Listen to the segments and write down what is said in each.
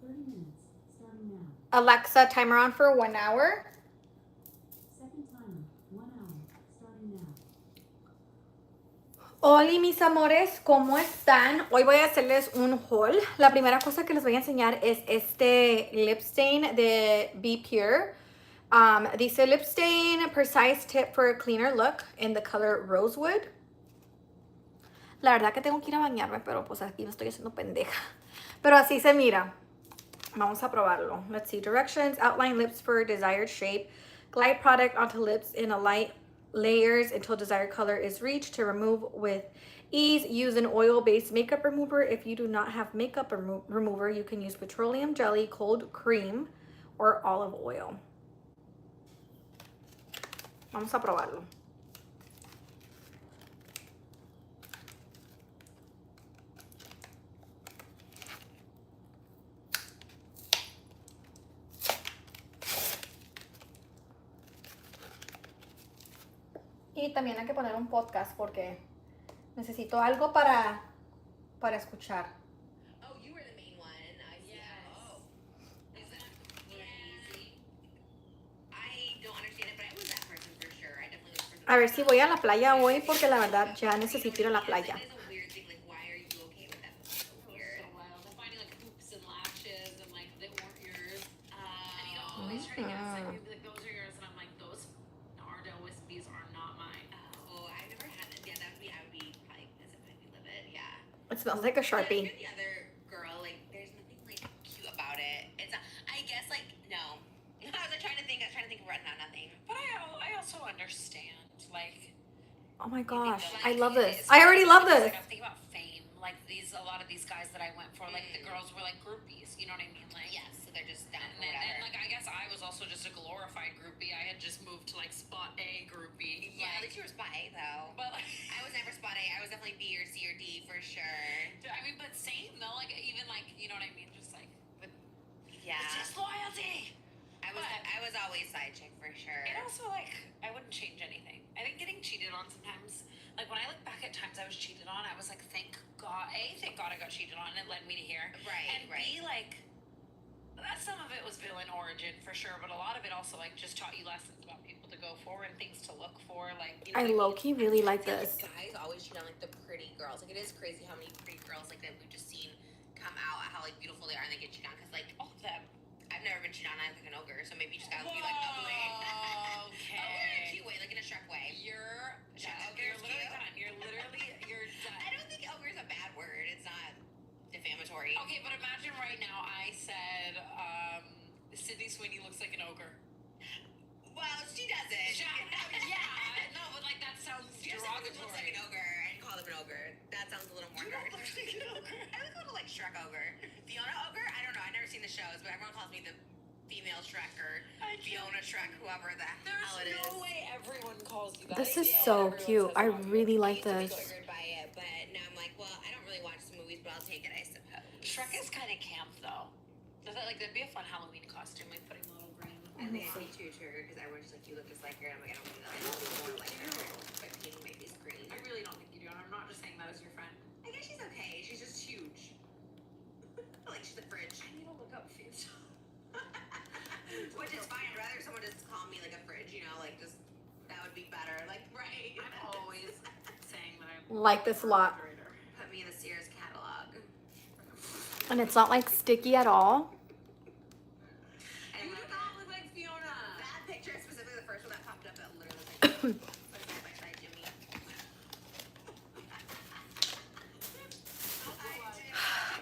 30 minutes, starting now. Alexa, timer on for 1 hour. Second timer, 1 hour, starting now. Hola mis amores, ¿cómo están? Hoy voy a hacerles un haul. La primera cosa que les voy a enseñar es este lip stain de Be Pure. Dice lip stain, precise tip for a cleaner look in the color Rosewood. La verdad que tengo que ir a bañarme, pero pues aquí me estoy haciendo pendeja. Pero así se mira. Vamos a probarlo. Let's see. Directions. Outline lips for desired shape. Glide product onto lips in a light layers until desired color is reached. To remove with ease, use an oil-based makeup remover. If you do not have makeup remover, you can use petroleum jelly, cold cream, or olive oil. Vamos a probarlo. Y también hay que poner un podcast porque necesito algo para escuchar. Oh, you were the main one. Yes. Oh. Is that crazy? I don't understand it, but I was that person for sure. I definitely was the person. A ver si voy a la playa hoy porque la verdad ya necesito ir a la playa. That is a weird thing. Like, why are you okay with that? That's so It was weird. so wild. I'm finding like hoops and lashes and like that weren't yours. And you know, always try to guess. Like, you'd be like, those are yours. And I'm like, those Nardo wispies are not mine. Oh, I've never had it. Yeah, that would be. I would be probably pissed if I could live it. Yeah. It smells like a But if Sharpie. you're the other girl, like, there's nothing like cute about it. It's. I guess like no. I was trying to think. I was trying to think of nothing. But I also understand. Like, Oh my you think gosh, that, I like, love this. it's I already love like, this. I'm thinking about fame. Like a lot of these guys that I went for, like the girls were like groupies. You know what I mean? Like, Yes, so they're just down for And whatever. like I guess I was also just a glorified groupie. I had just moved to like spot A groupie. Yeah, at like, least you were spot A though. but like, I was never spot A. I was definitely B or C or D for sure. I mean, but same though. Like even like you know what I mean? Just like but Yeah. it's just loyalty. I was always side chick for sure. And also like I wouldn't change anything. I think getting cheated on sometimes. Like when I look back at times I was cheated on, I was like, thank God I got cheated on. It led me to here. Right, And right. B, like that some of it was villain origin for sure, but a lot of it also like just taught you lessons about people to go for and things to look for. Like you know I what low-key really like Yeah, this. guys always cheat on like the pretty girls. Like it is crazy how many pretty girls like that we've just seen come out, how like beautiful they are, and they get cheated on. Cause like all of them. I've never been cheated on. I look like an ogre, so maybe you just gotta be like ugly. Okay. Ogre in a cute way, like in a Shrek way. You're Yeah, you're ogre's literally cute. done. You're done. I don't think ogre is a bad word. It's not defamatory. Okay, but imagine right now I said Sydney Sweeney looks like an ogre. Well, she doesn't. Yeah, no, but like that sounds You're someone who looks like derogatory. an ogre and call them an ogre. That sounds a little more You don't hard. look like an ogre. I look a little like Shrek ogre. Fiona ogre? I don't know. I've never seen the shows, but everyone calls me the female Shrek or I can't- Fiona Shrek, whoever the hell it There's is. no way everyone calls you that. This is Yeah, so everyone cute. says I it about you. really I like used to be this. triggered by it, but now I'm like, well, I don't really watch the movies, but I'll take it, I suppose. Shrek is kind of camp though. That'd be a fun Halloween costume, like putting little green. I think I'd be too triggered because everyone's just like, you look just like her. And I'm like, I don't want to know. I want to be more like her by painting my face green. I really don't think you do, and I'm not just saying that as your friend. I guess she's okay. She's just huge. Like she's a fridge. I need to look up face. Which is fine. I'd rather someone just call me like a fridge, you know, like just that would be better. Like, right. I'm always saying that I'm Like this a lot. refrigerator. Put me in the Sears catalog. And it's not like sticky at all. And You do not look like Fiona. that picture, specifically the first one that popped up, that literally looks like side by side Jimmy.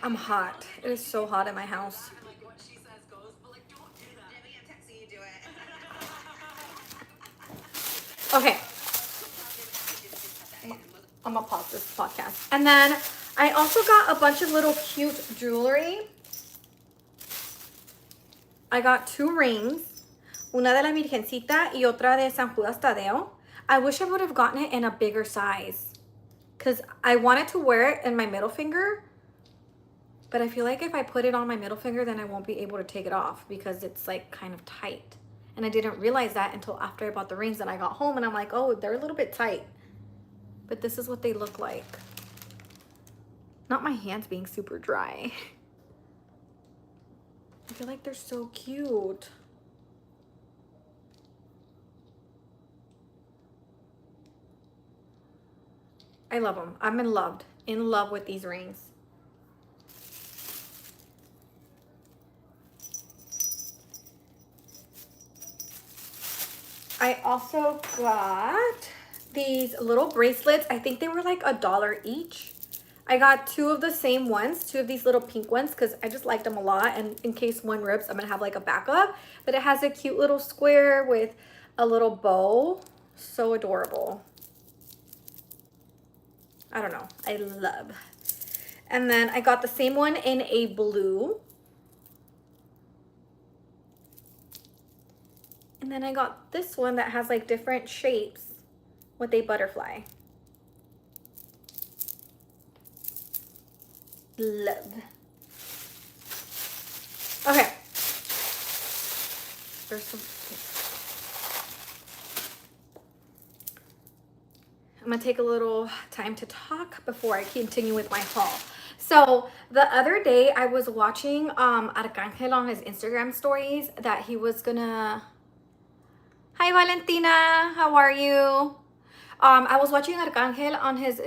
I'm hot. It is so hot in my house. And like what she says goes, but like don't do that. Jimmy, I'm texting you, do it. Okay, I'm gonna pause this podcast. And then I also got a bunch of little cute jewelry. I got 2 rings. Una de la Virgencita y otra de San Judas Tadeo. I wish I would have gotten it in a bigger size. Because I wanted to wear it in my middle finger. But I feel like if I put it on my middle finger, then I won't be able to take it off. Because it's like kind of tight. And I didn't realize that until after I bought the rings and I got home. And I'm like, oh, they're a little bit tight. But this is what they look like. Not my hands being super dry. feel like they're so cute. I love them. I'm in love with these rings. I also got these little bracelets. I think they were like $1 each. I got 2 of the same ones, 2 of these little pink ones, because I just liked them a lot. And in case one rips, I'm going to have like a backup. But it has a cute little square with a little bow. So adorable. I don't know. I love. And then I got the same one in a blue. And then I got this one that has like different shapes with a butterfly. Love. Okay. There's some. I'm gonna take a little time to talk before I continue with my haul. So the other day I was watching Arcangel on his Instagram stories that he was gonna. Hi Valentina, how are you? I was watching Arcangel on his.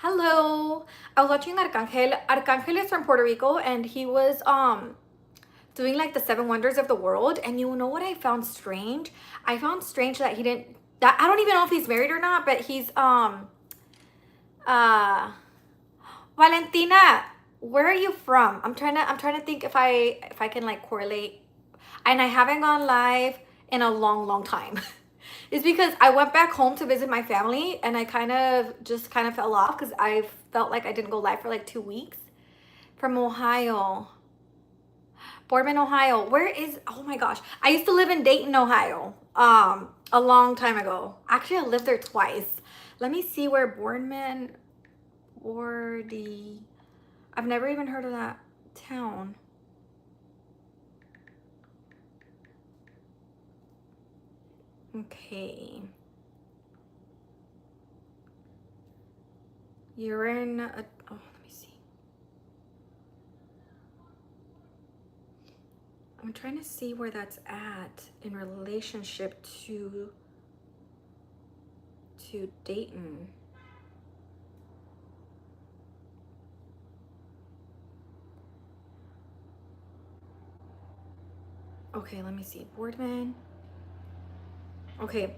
Hello. I was watching Arcangel. Arcangel is from Puerto Rico, and he was doing like the 7 wonders of the world. And you know what I found strange? I found strange that he didn't. That I don't even know if he's married or not, but he's Valentina, where are you from? I'm trying to think if I can like correlate. And I haven't gone live in a long time. It's because I went back home to visit my family and I kind of fell off because I felt like I didn't go live for like 2 weeks. From Ohio. Boardman, Ohio. Where is, oh my gosh. I used to live in Dayton, Ohio. A long time ago. Actually, I lived there twice. Let me see where Boardman, I've never even heard of that town. Okay. You're in a, oh, let me see. I'm trying to see where that's at in relationship to Dayton. Okay, let me see. Boardman. Okay.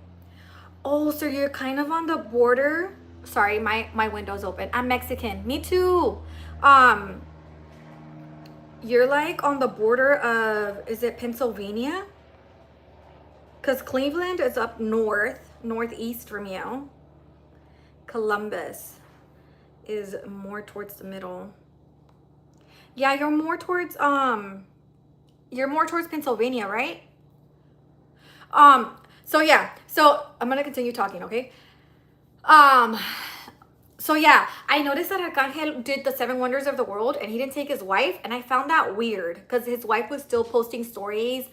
Oh, so you're kind of on the border. Sorry, my window's open. I'm Mexican. Me too. You're like on the border of, is it Pennsylvania? Because Cleveland is up northeast from you. Columbus is more towards the middle. Yeah, you're more towards Pennsylvania, right? So yeah, so I'm gonna continue talking, okay? So yeah, I noticed that Arcangel did the 7 wonders of the world and he didn't take his wife, and I found that weird because his wife was still posting stories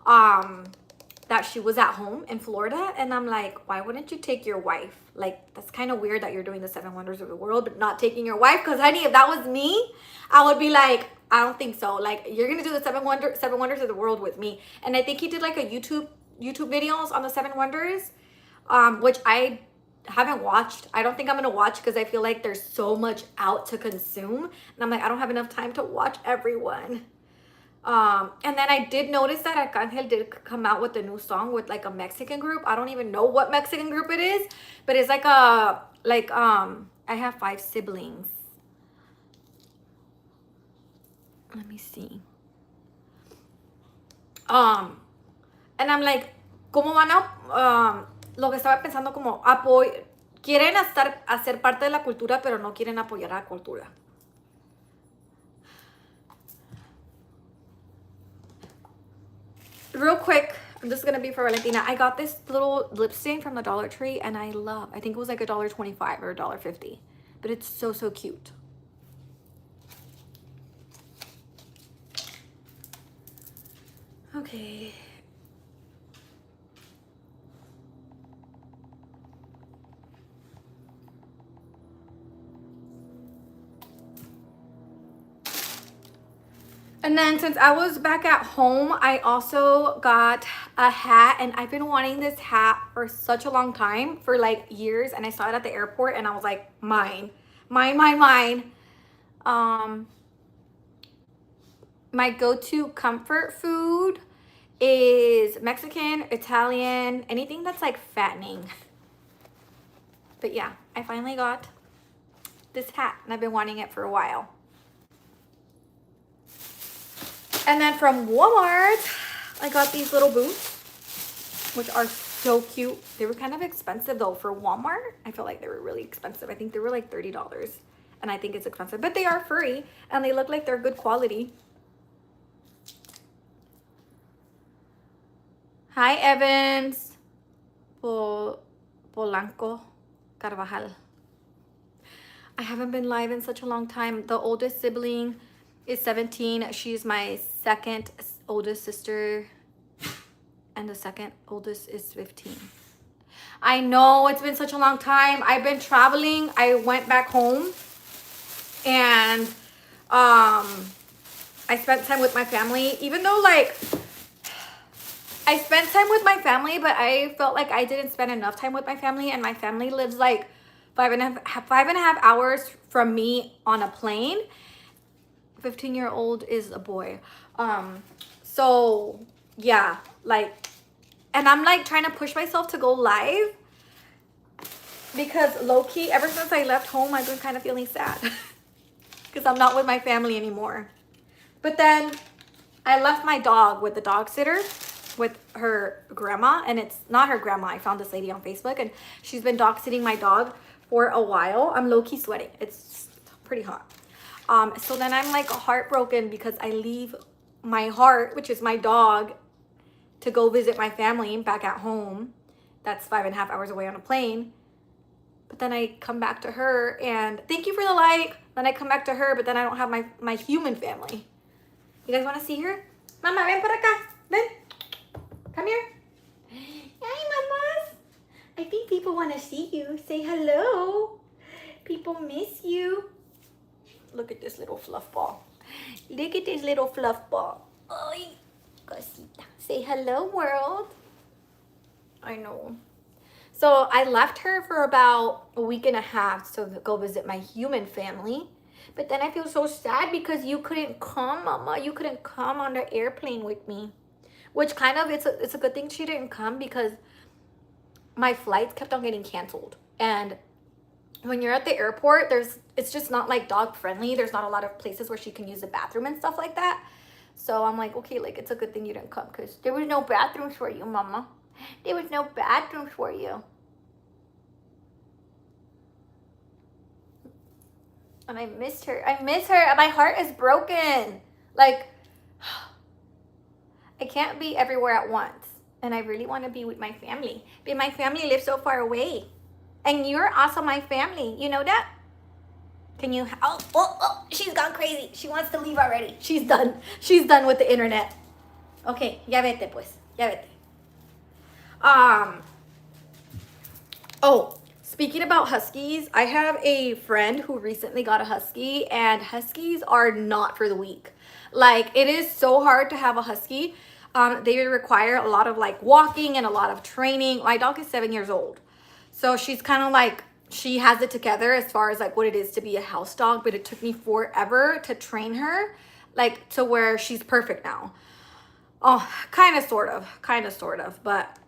that she was at home in Florida, and I'm like, why wouldn't you take your wife? Like, that's kind of weird that you're doing the 7 wonders of the world but not taking your wife, because honey, if that was me, I would be like, I don't think so. Like, you're gonna do the 7 wonders of the world with me. And I think he did like a YouTube videos on the 7 wonders, which I haven't watched. I don't think I'm gonna watch because I feel like there's so much out to consume, and I'm like, I don't have enough time to watch everyone. And then I did notice that Arcangel did come out with a new song with like a Mexican group. I don't even know what Mexican group it is, but it's like I have 5 siblings. Let me see. And I'm like, ¿cómo van a, lo que estaba pensando como, quieren hacer parte de la cultura, pero no quieren apoyar a la cultura. Real quick, this is going to be for Valentina. I got this little lip stain from the Dollar Tree, and I think it was like $1.25 or $1.50. But it's so cute. Okay. And then since I was back at home, I also got a hat, and I've been wanting this hat for such a long time, for like years, and I saw it at the airport and I was like, mine, mine, mine, mine. My go-to comfort food is Mexican, Italian, anything that's like fattening. But yeah, I finally got this hat and I've been wanting it for a while. And then from Walmart, I got these little boots, which are so cute. They were kind of expensive though for Walmart. I felt like they were really expensive. I think they were like $30, and I think it's expensive, but they are furry and they look like they're good quality. Hi, Evans. Polanco Carvajal. I haven't been live in such a long time. The oldest sibling is 17. She's my second oldest sister, and the second oldest is 15. I know it's been such a long time. I've been traveling. I went back home and I spent time with my family, even though like I spent time with my family, but I felt like I didn't spend enough time with my family, and my family lives like 5.5 hours from me on a plane. 15-year-old is a boy. So yeah, like, and I'm like trying to push myself to go live because low-key, ever since I left home, I've been kind of feeling sad because I'm not with my family anymore. But then I left my dog with the dog sitter with her grandma, and it's not her grandma. I found this lady on Facebook and she's been dog sitting my dog for a while. I'm low-key sweating. It's pretty hot. So then I'm like heartbroken because I leave my heart, which is my dog, to go visit my family back at home. That's 5.5 hours away on a plane. But then I come back to her and thank you for the like. Then I come back to her, but then I don't have my human family. You guys want to see her? Mama, ven por acá. Ven. Come here. Hi, mamas. I think people want to see you. Say hello. People miss you. Look at this little fluff ball. Look at this little fluff ball. Ay, cosita. Say hello, world. I know. So I left her for about a week and a half to go visit my human family. But then I feel so sad because you couldn't come, Mama. You couldn't come on the airplane with me. Which kind of, it's a good thing she didn't come because my flights kept on getting canceled. And when you're at the airport, it's just not like dog friendly. There's not a lot of places where she can use the bathroom and stuff like that. So I'm like, okay, like it's a good thing you didn't come because there was no bathrooms for you, Mama. There was no bathrooms for you. And I missed her. I miss her. My heart is broken. Like, I can't be everywhere at once. And I really want to be with my family. But my family lives so far away. And you're also my family. You know that? Can you... Oh, she's gone crazy. She wants to leave already. She's done. She's done with the internet. Okay, ya vete pues. Ya vete. Oh, speaking about huskies, I have a friend who recently got a husky, and huskies are not for the weak. Like, it is so hard to have a husky. They require a lot of like walking and a lot of training. My dog is 7 years old. So she's kind of like, she has it together as far as like what it is to be a house dog, but it took me forever to train her, like to where she's perfect now. Oh, kind of, sort of, but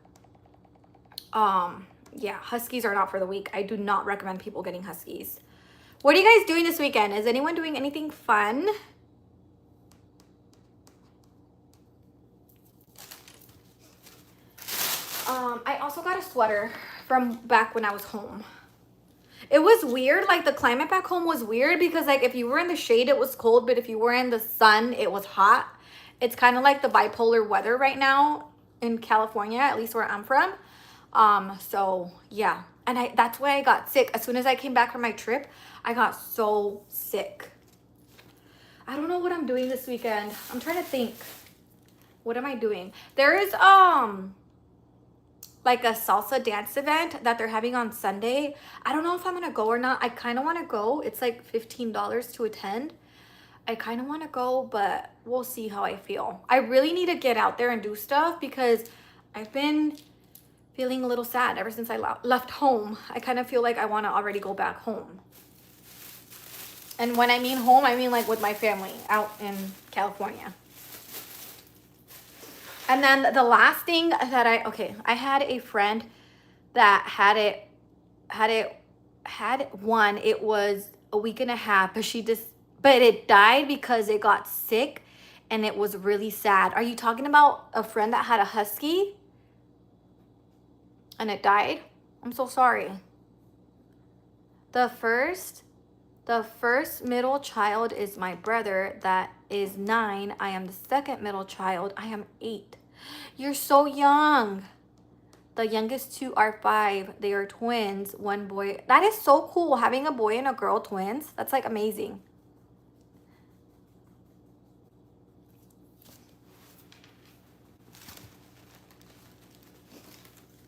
yeah, huskies are not for the weak. I do not recommend people getting huskies. What are you guys doing this weekend? Is anyone doing anything fun? I also got a sweater from back when I was home. It was weird, like the climate back home was weird because like if you were in the shade it was cold, but if you were in the sun it was hot. It's kind of like the bipolar weather right now in California, at least where I'm from. So yeah, and that's why I got sick. As soon as I came back from my trip, I got so sick. I don't know what I'm doing this weekend. I'm trying to think. What am I doing? There is like a salsa dance event that they're having on Sunday. I don't know if I'm gonna go or not. I kind of want to go. It's like $15 to attend. I kind of want to go, but we'll see how I feel. I really need to get out there and do stuff because I've been feeling a little sad ever since I left home. I kind of feel like I want to already go back home. And when I mean home, I mean like with my family out in California. And then the last thing that I had a friend that had one. It was a week and a half, but it died because it got sick and it was really sad. Are you talking about a friend that had a husky and it died? I'm so sorry. The first middle child is my brother that is 9. I am the second middle child. I am 8. You're so young. The youngest 2 are 5. They are twins. 1 boy. That is so cool. Having a boy and a girl twins. That's like amazing.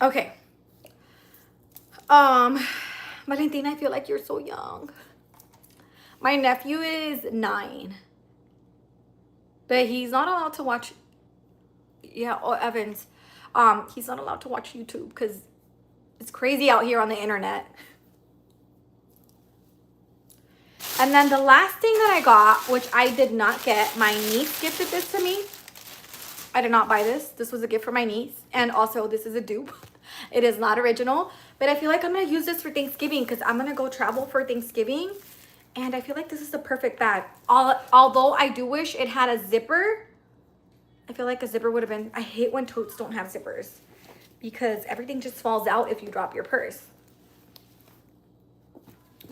Okay. Valentina, I feel like you're so young. My nephew is 9. But he's not allowed to watch. Yeah, Evans. He's not allowed to watch YouTube because it's crazy out here on the internet. And then the last thing that I got, which I did not get, my niece gifted this to me. I did not buy this. This was a gift for my niece. And also, this is a dupe. It is not original. But I feel like I'm going to use this for Thanksgiving because I'm going to go travel for Thanksgiving. And I feel like this is the perfect bag. Although I do wish it had a zipper. I feel like a zipper would have been... I hate when totes don't have zippers because everything just falls out if you drop your purse.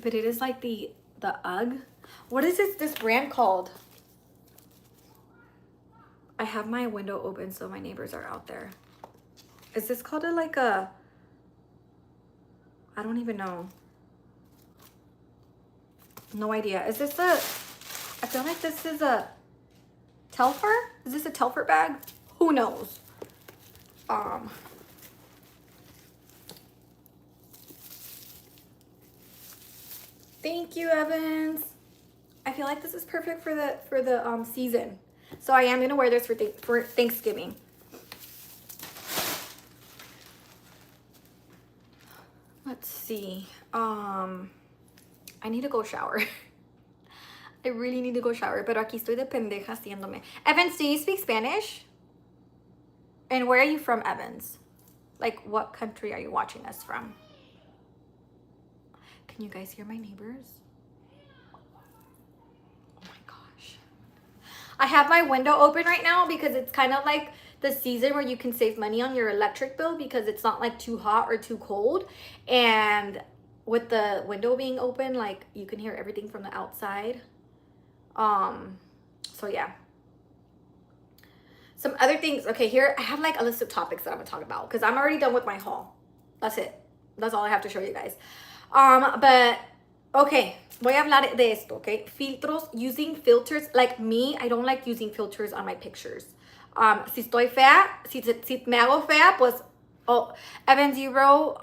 But it is like the UGG. What is this brand called? I have my window open so my neighbors are out there. Is this called I don't even know. No idea. Is this I feel like this is a Telfar? Is this a Telfar bag? Who knows? Thank you, Evans. I feel like this is perfect for the season. So I am gonna wear this for Thanksgiving. Let's see. I need to go shower. I really need to go shower, pero aquí estoy de pendeja haciéndome. Evans, do you speak Spanish? And where are you from, Evans? Like, what country are you watching us from? Can you guys hear my neighbors? Oh my gosh. I have my window open right now because it's kind of like the season where you can save money on your electric bill because it's not like too hot or too cold. And with the window being open, like you can hear everything from the outside. So yeah. Some other things. Okay, here I have like a list of topics that I'm gonna talk about because I'm already done with my haul. That's it. That's all I have to show you guys. But okay, voy a hablar de esto, okay? Filtros, using filters. Like me, I don't like using filters on my pictures. Si estoy fea, si me hago fea, pues, oh, Evans, you wrote,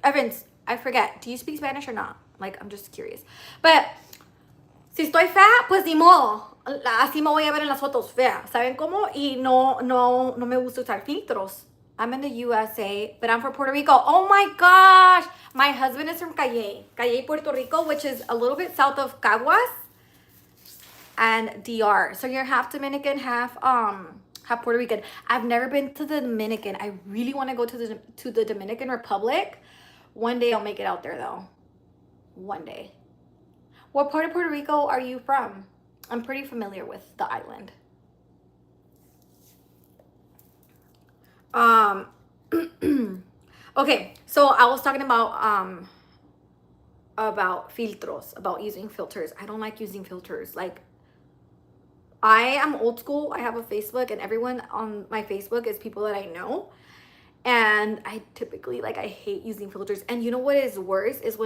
Evans, I forget, do you speak Spanish or not? Like, I'm just curious. But, si estoy fea, pues ni modo. Así me voy a ver en las fotos fea. ¿Saben cómo? Y no me gusta usar filtros. I'm in the USA, but I'm from Puerto Rico. Oh my gosh! My husband is from Calle, Puerto Rico, which is a little bit south of Caguas and DR. So you're half Dominican, half Puerto Rican. I've never been to the Dominican. I really want to go to the Dominican Republic. One day I'll make it out there though. One day. What part of Puerto Rico are you from? I'm pretty familiar with the island. Okay, so I was talking about filtros, about using filters. I don't like using filters. Like, I am old school. I have a Facebook, and everyone on my Facebook is people that I know. And I typically, like, I hate using filters. And you know what is worse is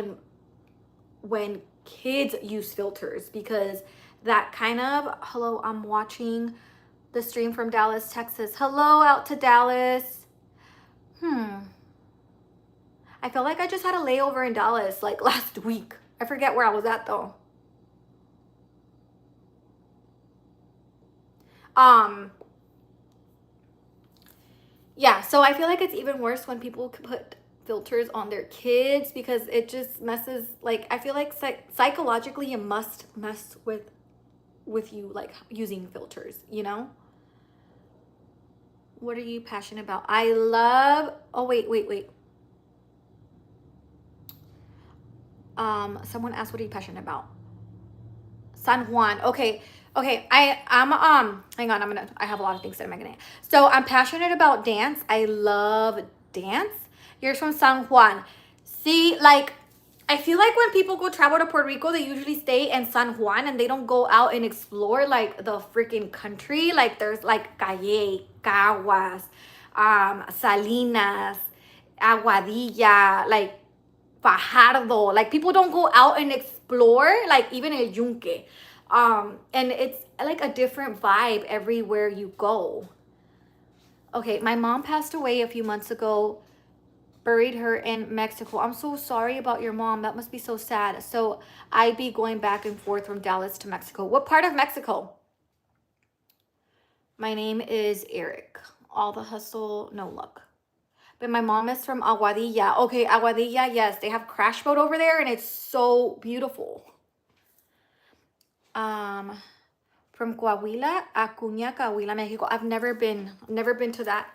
when kids use filters, because that kind of, hello, I'm watching the stream from Dallas, Texas. Hello out to Dallas. I feel like I just had a layover in Dallas like last week. I forget where I was at though. Yeah, so I feel like it's even worse when people put filters on their kids because it just messes, like, I feel like psychologically it must mess with you, like, using filters, you know? What are you passionate about? I love, oh, wait. Someone asked, what are you passionate about? San Juan. Okay. I'm hang on, I have a lot of things that I'm gonna. So I'm passionate about dance. I love dance. You're from San Juan. See, like, I feel like when people go travel to Puerto Rico, they usually stay in San Juan and they don't go out and explore like the freaking country. Like there's like Calle, Caguas, Salinas, Aguadilla, like Fajardo. Like people don't go out and explore, like even El Yunque. And it's like a different vibe everywhere you go. Okay, my mom passed away a few months ago. Buried her in Mexico. I'm so sorry about your mom. That must be so sad. So I'd be going back and forth from Dallas to Mexico. What part of Mexico? My name is Eric. All the hustle, no luck. But my mom is from Aguadilla. Okay, Aguadilla, yes. They have Crash Boat over there and it's so beautiful. From Coahuila, Acuña, Coahuila, Mexico. I've never been to that.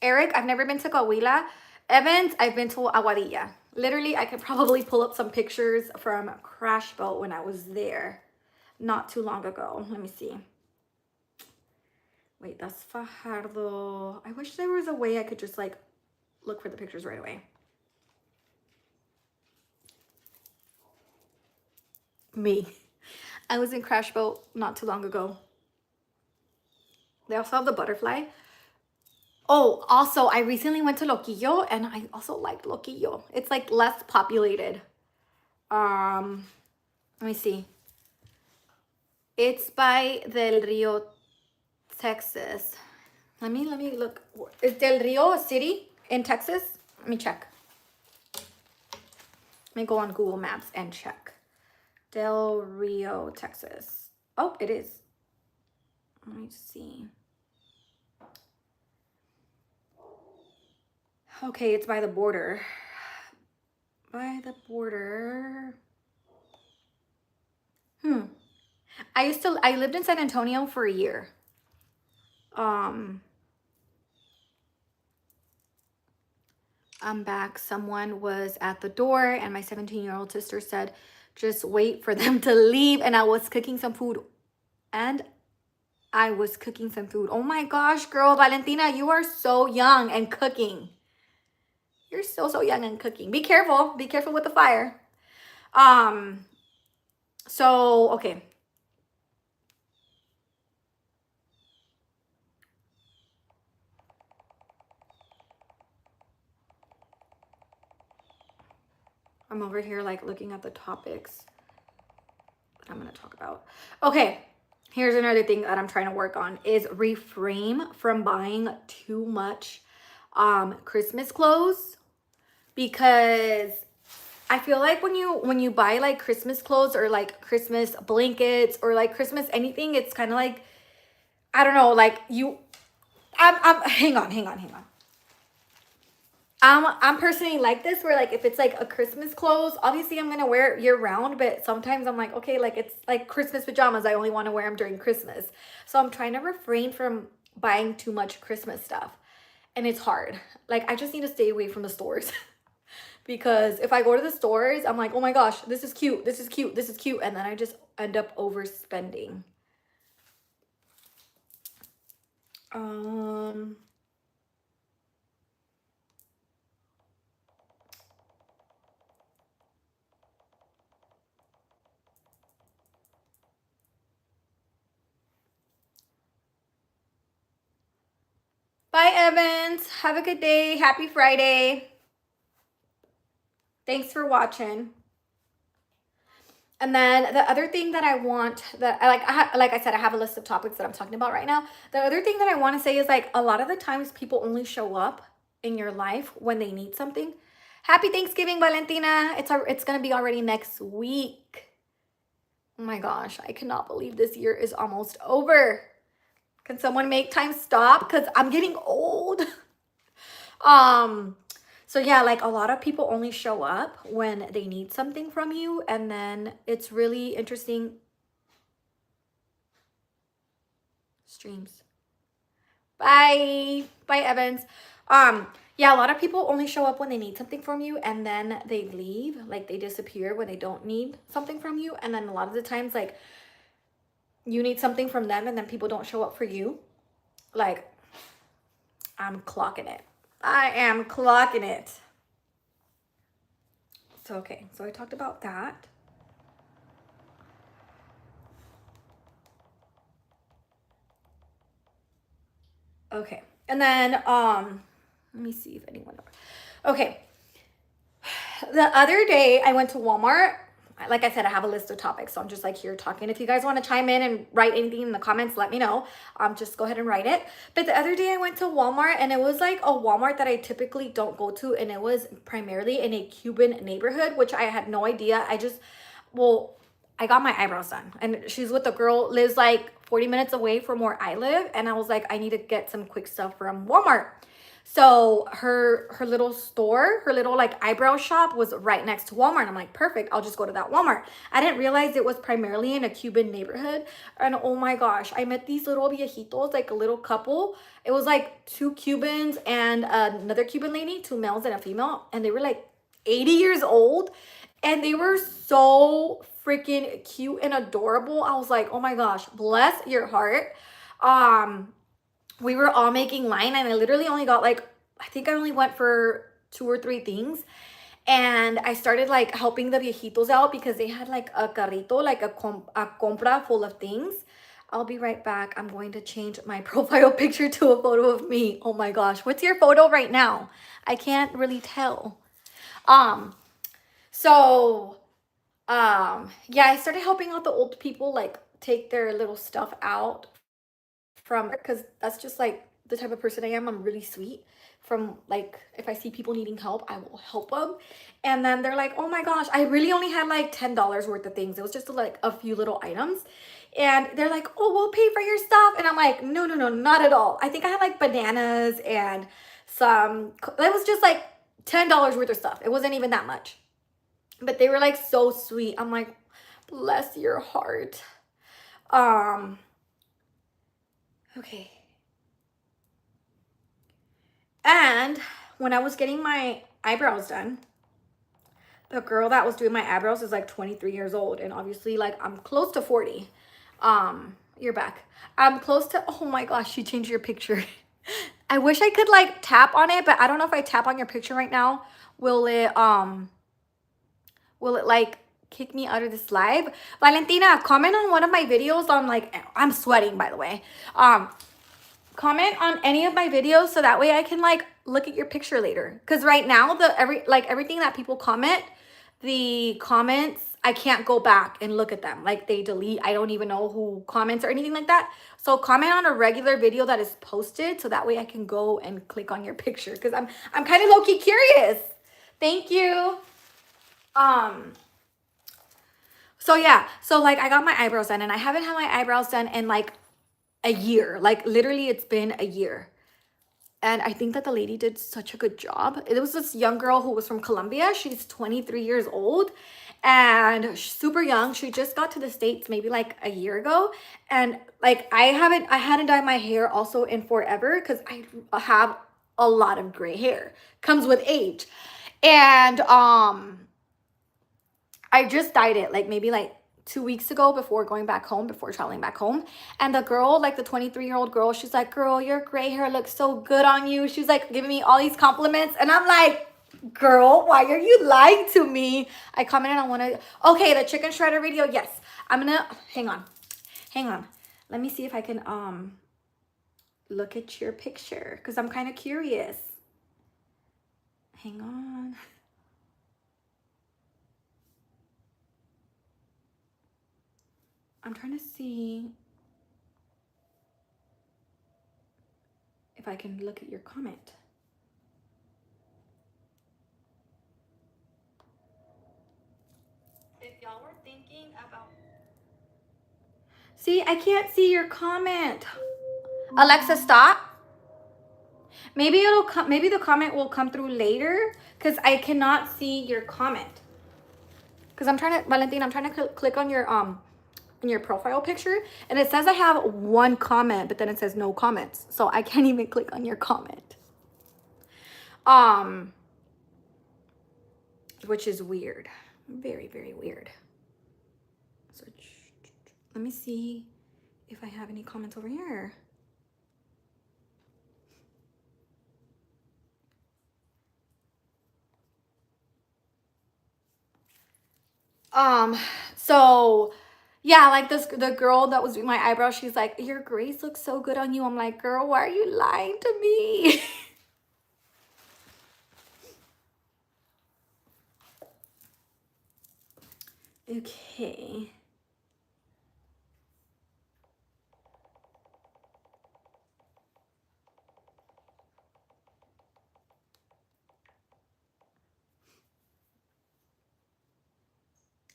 Eric, I've never been to Coahuila. Evans, I've been to Aguadilla. Literally, I could probably pull up some pictures from Crash Boat when I was there not too long ago. Let me see. Wait, that's Fajardo. I wish there was a way I could just like look for the pictures right away. Me. I was in Crash Boat not too long ago. They also have the butterfly. Oh, also, I recently went to Loquillo and I also liked Loquillo. It's like less populated. Let me see. It's by Del Rio, Texas. Let me look. Is Del Rio a city in Texas? Let me check. Let me go on Google Maps and check. Del Rio, Texas. Oh, it is. Let me see. Okay, it's by the border. By the border. I lived in San Antonio for a year. I'm back. Someone was at the door and my 17-year-old sister said, just wait for them to leave. And I was cooking some food. Oh my gosh, girl, Valentina, you are so young and cooking. You're so young and cooking. Be careful. Be careful with the fire. So, okay. I'm over here like looking at the topics that I'm going to talk about. Okay. Here's another thing that I'm trying to work on is refrain from buying too much Christmas clothes, because I feel like when you buy like Christmas clothes or like Christmas blankets or like Christmas anything, it's kind of like, I don't know, like hang on. I'm personally like this, where like if it's like a Christmas clothes, obviously I'm gonna wear it year round, but sometimes I'm like, okay, like it's like Christmas pajamas, I only want to wear them during Christmas. So I'm trying to refrain from buying too much Christmas stuff, and it's hard. Like I just need to stay away from the stores. Because if I go to the stores, I'm like, oh my gosh, this is cute, and then I just end up overspending. Bye, Evans. Have a good day. Happy Friday. Thanks for watching. And then the other thing that I want, that like I said, I have a list of topics that I'm talking about right now. The other thing that I want to say is like a lot of the times people only show up in your life when they need something. Happy Thanksgiving, Valentina. It's gonna be already next week. Oh my gosh, I cannot believe this year is almost over. Can someone make time stop? Because I'm getting old. So yeah, like a lot of people only show up when they need something from you, and then it's really interesting. Streams. Bye. Bye, Evans. Yeah, a lot of people only show up when they need something from you, and then they leave. Like they disappear when they don't need something from you. And then a lot of the times, like you need something from them and then people don't show up for you. Like, I'm clocking it. I am clocking it. So, okay. So I talked about that. Okay. And then, let me see if anyone, okay. The other day I went to Walmart. Like I said, I have a list of topics, so I'm just like here talking. If you guys want to chime in and write anything in the comments, let me know. Just go ahead and write it. But the other day I went to Walmart, and it was like a Walmart that I typically don't go to, and it was primarily in a Cuban neighborhood, which I had no idea. I got my eyebrows done, and she's with a girl, lives like 40 minutes away from where I live, and I was like, I need to get some quick stuff from Walmart. So her little store, her little like eyebrow shop was right next to Walmart. I'm like, perfect, I'll just go to that Walmart. I didn't realize it was primarily in a Cuban neighborhood. And oh my gosh, I met these little viejitos, like a little couple. It was like 2 Cubans and another Cuban lady, 2 males and a female. And they were like 80 years old. And they were so freaking cute and adorable. I was like, oh my gosh, bless your heart. We were all making line, and I literally only got like, I think I only went for 2 or 3 things. And I started like helping the viejitos out because they had like a carrito, like a compra full of things. I'll be right back. I'm going to change my profile picture to a photo of me. Oh my gosh. What's your photo right now? I can't really tell. Yeah, I started helping out the old people, like take their little stuff out from, because that's just like the type of person I am. I'm really sweet. From like, if I see people needing help, I will help them. And then they're like, oh my gosh, I really only had like $10 worth of things. It was just like a few little items. And they're like, oh, we'll pay for your stuff. And I'm like, no, not at all. I think I had like bananas and some, it was just like $10 worth of stuff. It wasn't even that much. But they were like so sweet. I'm like, bless your heart. Okay. And when I was getting my eyebrows done, the girl that was doing my eyebrows is like 23 years old. And obviously, like, I'm close to 40. You're back. I'm close to, oh my gosh, she changed your picture. I wish I could like tap on it, but I don't know if I tap on your picture right now, will it like kick me out of this live? Valentina, comment on one of my videos on like, I'm sweating by the way. Comment on any of my videos so that way I can like look at your picture later. Cause right now everything that people comment, the comments, I can't go back and look at them. Like they delete, I don't even know who comments or anything like that. So comment on a regular video that is posted so that way I can go and click on your picture. Cause I'm kind of low-key curious. Thank you. So yeah, so like I got my eyebrows done, and I haven't had my eyebrows done in like a year. Like literally it's been a year. And I think that the lady did such a good job. It was this young girl who was from Colombia. She's 23 years old and super young. She just got to the States maybe like a year ago. And like I hadn't dyed my hair also in forever because I have a lot of gray hair. Comes with age. And I just dyed it like maybe like 2 weeks ago before traveling back home. And the girl, like the 23-year-old girl, she's like, girl, your gray hair looks so good on you. She's like giving me all these compliments. And I'm like, girl, why are you lying to me? I commented on one of, okay, the chicken shredder video. Yes, I'm gonna, hang on. Let me see if I can look at your picture because I'm kind of curious. Hang on. I'm trying to see if I can look at your comment. If y'all were thinking about See, I can't see your comment. Alexa, stop. Maybe it'll come. Maybe the comment will come through later because I cannot see your comment. Because I'm trying to, Valentina, I'm trying to click on your profile picture, and it says I have one comment, but then it says no comments, so I can't even click on your comment. Which is weird, very, very weird. So let me see if I have any comments over here. So yeah, like the girl that was doing my eyebrows, she's like, your grace looks so good on you. I'm like, girl, why are you lying to me? Okay.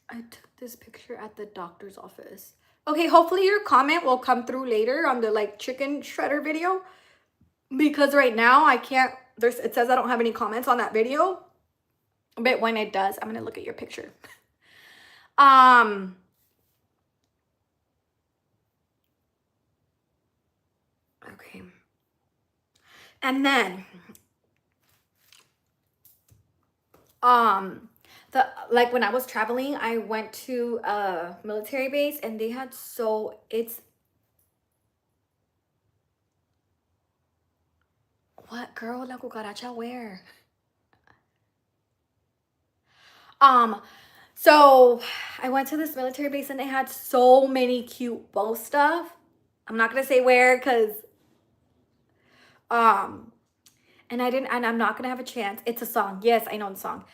I took this picture at the doctor's office. Okay, hopefully your comment will come through later on the like chicken shredder video, because right now I can't, it says I don't have any comments on that video, but when it does, I'm gonna look at your picture. Okay. And then like when I was traveling, I went to a military base and they had what, girl? La cucaracha where? So I went to this military base and they had so many cute bow stuff. I'm not gonna say where because and I'm not gonna have a chance. It's a song. Yes, I know the song.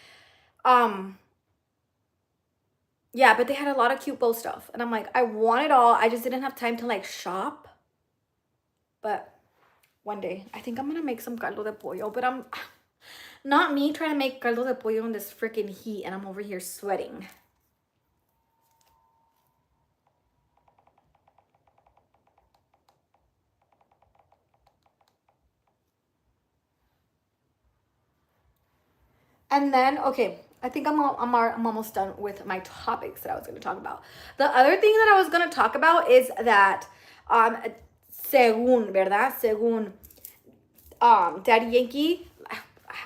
Yeah, but they had a lot of cute bow stuff. And I'm like, I want it all. I just didn't have time to like shop. But one day, I think I'm gonna make some caldo de pollo. But I'm not me trying to make caldo de pollo in this freaking heat and I'm over here sweating. And then, okay, I think I'm almost done with my topics that I was going to talk about. The other thing that I was going to talk about is that, según, ¿verdad? Según, Daddy Yankee,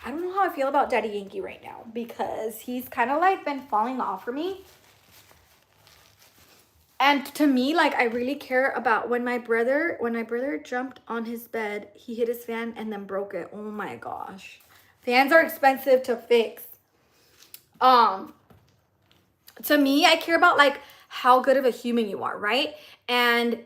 I don't know how I feel about Daddy Yankee right now because he's kind of like been falling off for me. And to me, like, I really care about when my brother jumped on his bed, he hit his fan and then broke it. Oh my gosh. Fans are expensive to fix. To me, I care about like how good of a human you are, right? And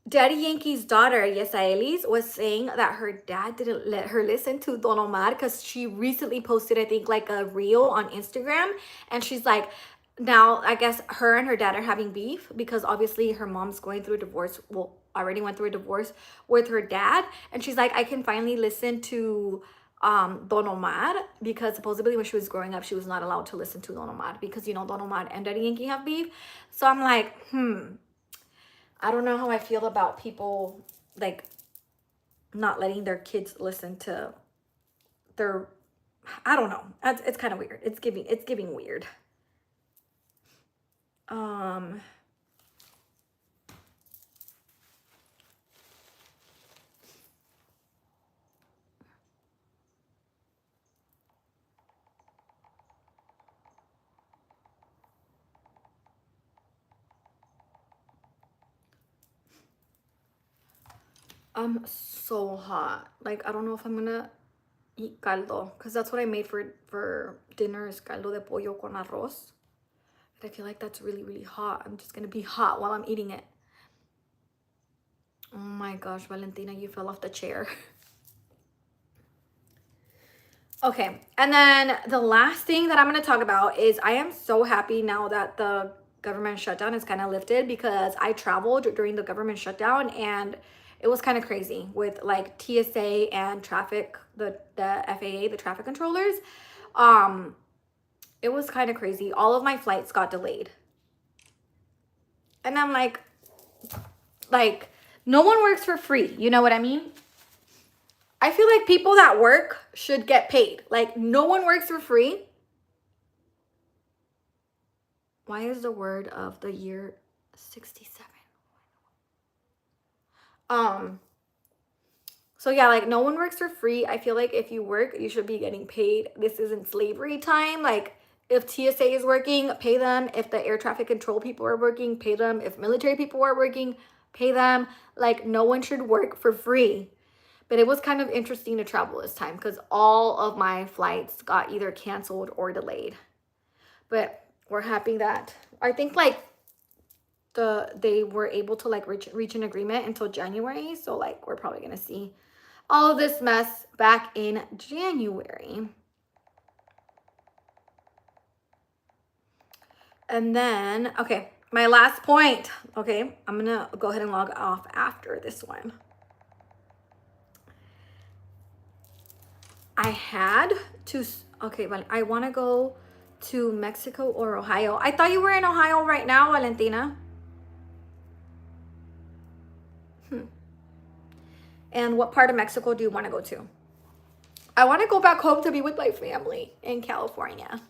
Daddy Yankee's daughter, Yesaelis, was saying that her dad didn't let her listen to Don Omar because she recently posted, I think, like a reel on Instagram. And she's like, now I guess her and her dad are having beef because obviously her mom's going through a divorce. Well, already went through a divorce with her dad. And she's like, I can finally listen to Don Omar because supposedly when she was growing up, she was not allowed to listen to Don Omar because, you know, Don Omar and Daddy Yankee have beef. So I'm like, I don't know how I feel about people like not letting their kids listen to their, I don't know. It's kind of weird. It's giving weird. I'm so hot. Like, I don't know if I'm gonna eat caldo because that's what I made for dinner is caldo de pollo con arroz. But I feel like that's really, really hot. I'm just gonna be hot while I'm eating it. Oh my gosh, Valentina, you fell off the chair. Okay, and then the last thing that I'm gonna talk about is I am so happy now that the government shutdown is kind of lifted because I traveled during the government shutdown and it was kind of crazy with like TSA and traffic, the FAA, the traffic controllers. It was kind of crazy. All of my flights got delayed. And I'm like, no one works for free. You know what I mean? I feel like people that work should get paid. Like, no one works for free. Why is the word of the year 67? So yeah, like, no one works for free. I feel like if you work, you should be getting paid. This isn't slavery time. Like, if TSA is working, pay them. If the air traffic control people are working, pay them. If military people are working, pay them. Like, no one should work for free. But it was kind of interesting to travel this time because all of my flights got either canceled or delayed. But we're happy that, I think, like, they were able to, like, reach an agreement until January. So, like, we're probably gonna see all of this mess back in January. And then, okay, my last point. Okay, I'm gonna go ahead and log off after this one. I had to, okay, well, I want to go to Mexico or Ohio. I thought you were in Ohio right now, Valentina. And what part of Mexico do you want to go to? I want to go back home to be with my family in California.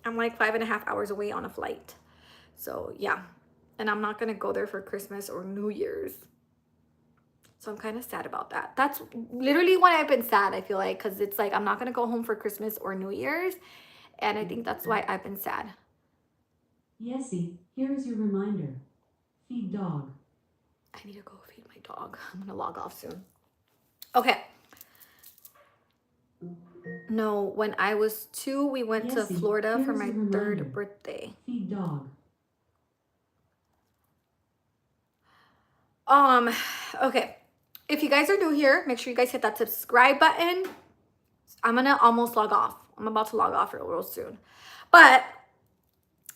I'm like 5.5 hours away on a flight. So yeah, and I'm not going to go there for Christmas or New Year's. So I'm kind of sad about that. That's literally why I've been sad, I feel like, because it's like I'm not going to go home for Christmas or New Year's. And I think that's why I've been sad. Yesy, here is your reminder. Feed dog. I need to go feed my dog. I'm going to log off soon. Okay. No, when I was 2, we went to Yesy, Florida for here's my your reminder. 3rd birthday. Feed dog. Okay. If you guys are new here, make sure you guys hit that subscribe button. I'm gonna almost log off. I'm about to log off real soon. But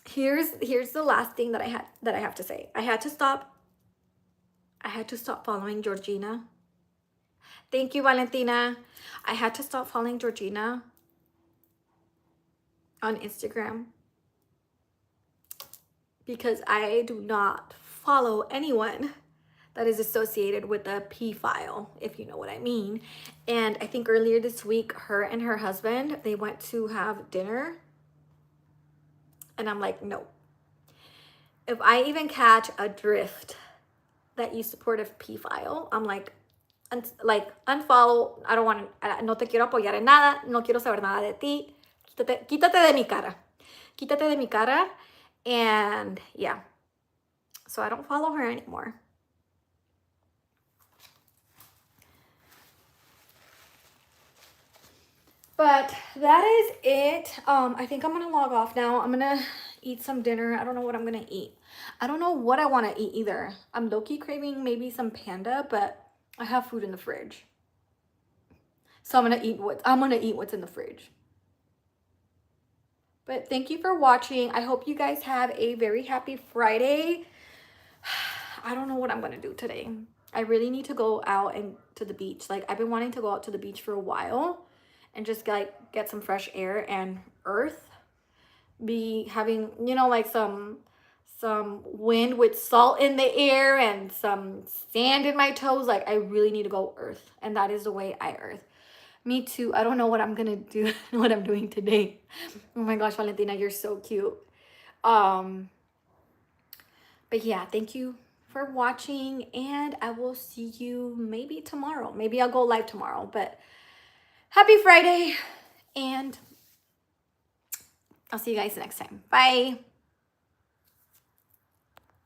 here's the last thing that I have to say. I had to stop following Georgina. Thank you, Valentina. I had to stop following Georgina on Instagram because I do not follow anyone that is associated with a P-file, if you know what I mean. And I think earlier this week, her and her husband, they went to have dinner. And I'm like, no. If I even catch a drift that you support a P-file, I'm like unfollow. I don't want to, no te quiero apoyar en nada, no quiero saber nada de ti. Quítate de mi cara. Quítate de mi cara. And yeah. So I don't follow her anymore. But that is it. I think I'm gonna log off now. I'm gonna eat some dinner. I don't know what I'm gonna eat. I don't know what I want to eat either. I'm low-key craving maybe some panda, but I have food in the fridge. So I'm gonna eat what's in the fridge. But thank you for watching. I hope you guys have a very happy Friday. I don't know what I'm gonna do today. I really need to go out and to the beach. Like, I've been wanting to go out to the beach for a while and just like get some fresh air and earth. Be having, you know, like some wind with salt in the air and some sand in my toes. Like, I really need to go earth, and that is the way I earth. Me too. I don't know what I'm gonna do, what I'm doing today. Oh my gosh, Valentina, you're so cute. But yeah, thank you for watching, and I will see you maybe tomorrow. Maybe I'll go live tomorrow, but happy Friday, and I'll see you guys next time. Bye.